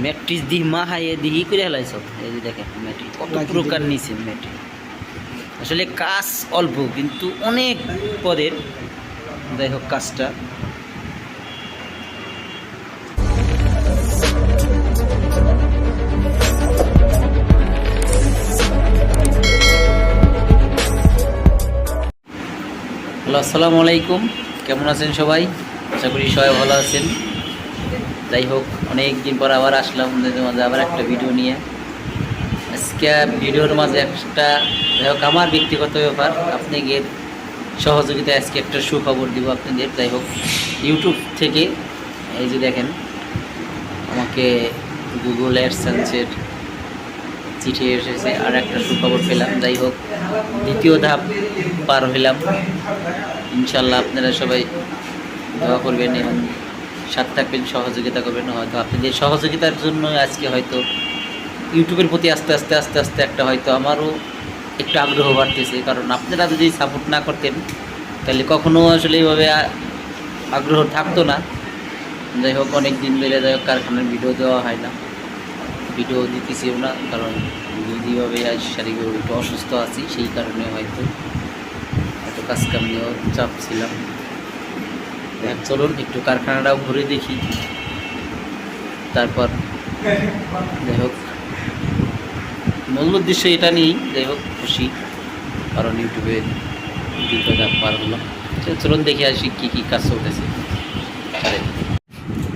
Matrix দিহি মা হাইয়ে দিহি করে হেলাইছ। এই যে দেখেন ম্যাট্রিক্স কত প্রকার নিছে ম্যাট্রিক্স। আসলে কাজ অল্প কিন্তু অনেক পদের। যাই হোক কাজটা হ্যালো, আসসালামু আলাইকুম। কেমন আছেন সবাই? আশা করি সবাই ভালো আছেন। যাই হোক অনেক দিন পর আবার আসলাম আপনাদের মাঝে আবার একটা ভিডিও নিয়ে। আজকে ভিডিওর মাঝে একটা যাই হোক আমার ব্যক্তিগত ব্যাপার, আপনাদের সহযোগিতায় আজকে একটা সুখবর দিব আপনাদের। যাই হোক ইউটিউব থেকে এই যে দেখেন আমাকে গুগল অ্যাডসেন্সের চিঠি এসেছে, আর একটা সুখবর পেলাম। যাই হোক দ্বিতীয় ধাপ পার হইলাম। ইনশাল্লাহ আপনারা সবাই দোয়া করবেন এবং সাথে থাকবেন, সহযোগিতা করবেন। হয়তো আপনাদের সহযোগিতার জন্য আজকে হয়তো ইউটিউবের প্রতি আস্তে আস্তে আস্তে আস্তে একটা হয়তো আমারও একটু আগ্রহ বাড়তেছে। কারণ আপনারা যদি সাপোর্ট না করতেন তাহলে কখনো আসলে এইভাবে আগ্রহ থাকতো না। যাই হোক অনেক দিন ধরে যাই হোক কারখানার ভিডিও দেওয়া হয় না, ভিডিও দিতেছিও না। কারণ যেভাবে শারীরিকভাবে একটু অসুস্থ আছি সেই কারণে হয়তো কাজকাম নিয়েও চাপ ছিলাম। চলুন একটু কারখানাটাও ঘুরে দেখি, তারপর যাই হোক মূল উদ্দেশ্য এটা নিয়েই যাই হোক খুশি, কারণ ইউটিউবে দ্বিতীয় ধাপ পার হলাম। চলুন দেখে আসি কী কী কাজ চলতেছে।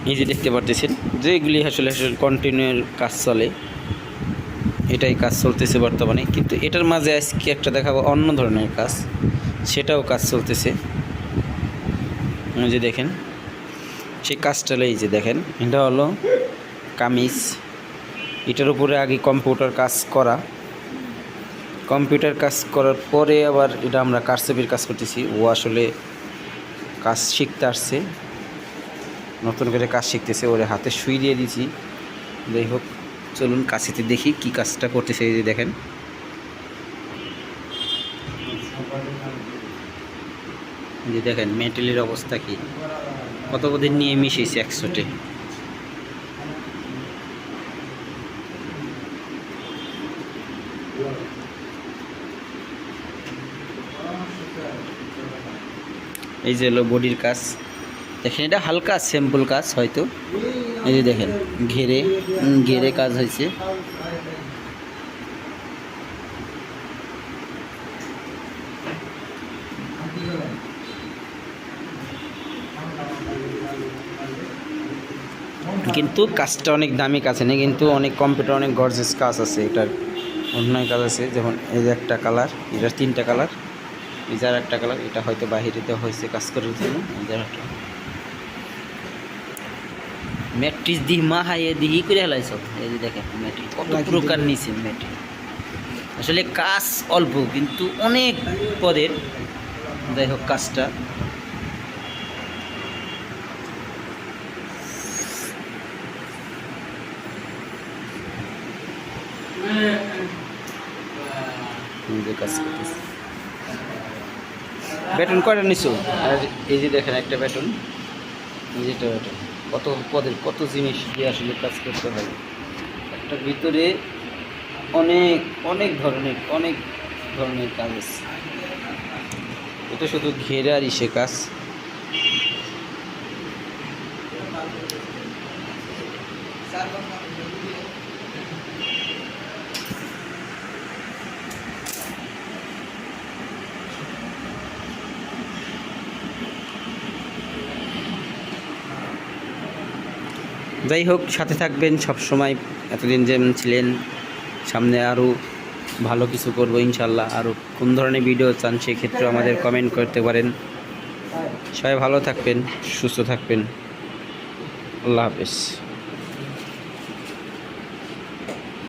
এই যে দেখতে পারতেছেন যে এগুলি আসলে কন্টিনিউর কাজ চলে, এটাই কাজ চলতেছে বর্তমানে। কিন্তু এটার মাঝে আজকে একটা দেখাবো অন্য ধরনের কাজ, সেটাও কাজ চলতেছে। যে দেখেন সেই কাজটা এই যে দেখেন, এটা হলো কামিজ। এটার উপরে আগে কম্পিউটার কাজ করা, কম্পিউটার কাজ করার পরে আবার এটা আমরা কারচুপির কাজ করতেছি। ও আসলে কাজ শিখতে আসছে, নতুন করে কাজ শিখতেছে, ওরে হাতে সুই দিয়ে দিয়েছি। যাই হোক চলুন কাছেতে দেখি কি কাজটা করতেছে। এই যে দেখেন যে দেখেন মেটেরিয়ালের অবস্থা কি, কত দিন নিয়ে মিশিয়েছি একসাথে। এই যে হলো বডির কাজ দেখেন, এটা হালকা সিম্পল কাজ হয়তো। এই যে দেখেন ঘেরে ঘেরে কাজ হয়েছে। কিন্তু কাজটা অনেক দামি কাজ নেই, কিন্তু অনেক কম্পিউটার অনেক গর্জিয়াস কাজ আছে। এটার অন্য কাজ আছে, যেমন এই যে একটা কালার, এটার 3টা কালার, এই যে আর একটা কালার, এটা হয়তো বাহিরে দেওয়া হয়েছে কাজ করার জন্য। একটা ম্যাট্রিক্স দিহি মা হাইয়ে দিহি করে হেলাইছ। এই যে দেখেন ম্যাট্রিক্স কত প্রকার নিছে ম্যাট্রিক্স। আসলে কাজ অল্প কিন্তু অনেক পদের। যাই হোক কাজটা কাজ করতেছে। বেতন কয়টা নিছো? আর এই যে দেখেন একটা বেতন, এই যেটা বেতন, কত পদের কত জিনিস দিয়ে আসলে কাজ করতে হয়। একটার ভিতরে অনেক অনেক ধরনের কাজ আছে। এটা শুধু ঘেরে আর ইসে কাজ। যাই হোক সাথে থাকবেন সব সময়, এতদিন যেমন ছিলেন। সামনে আরও ভালো কিছু করব ইনশাল্লাহ। আরও কোন ধরনের ভিডিও চান সেক্ষেত্রে আমাদের কমেন্ট করতে পারেন। সবাই ভালো থাকবেন, সুস্থ থাকবেন। আল্লাহ হাফেজ।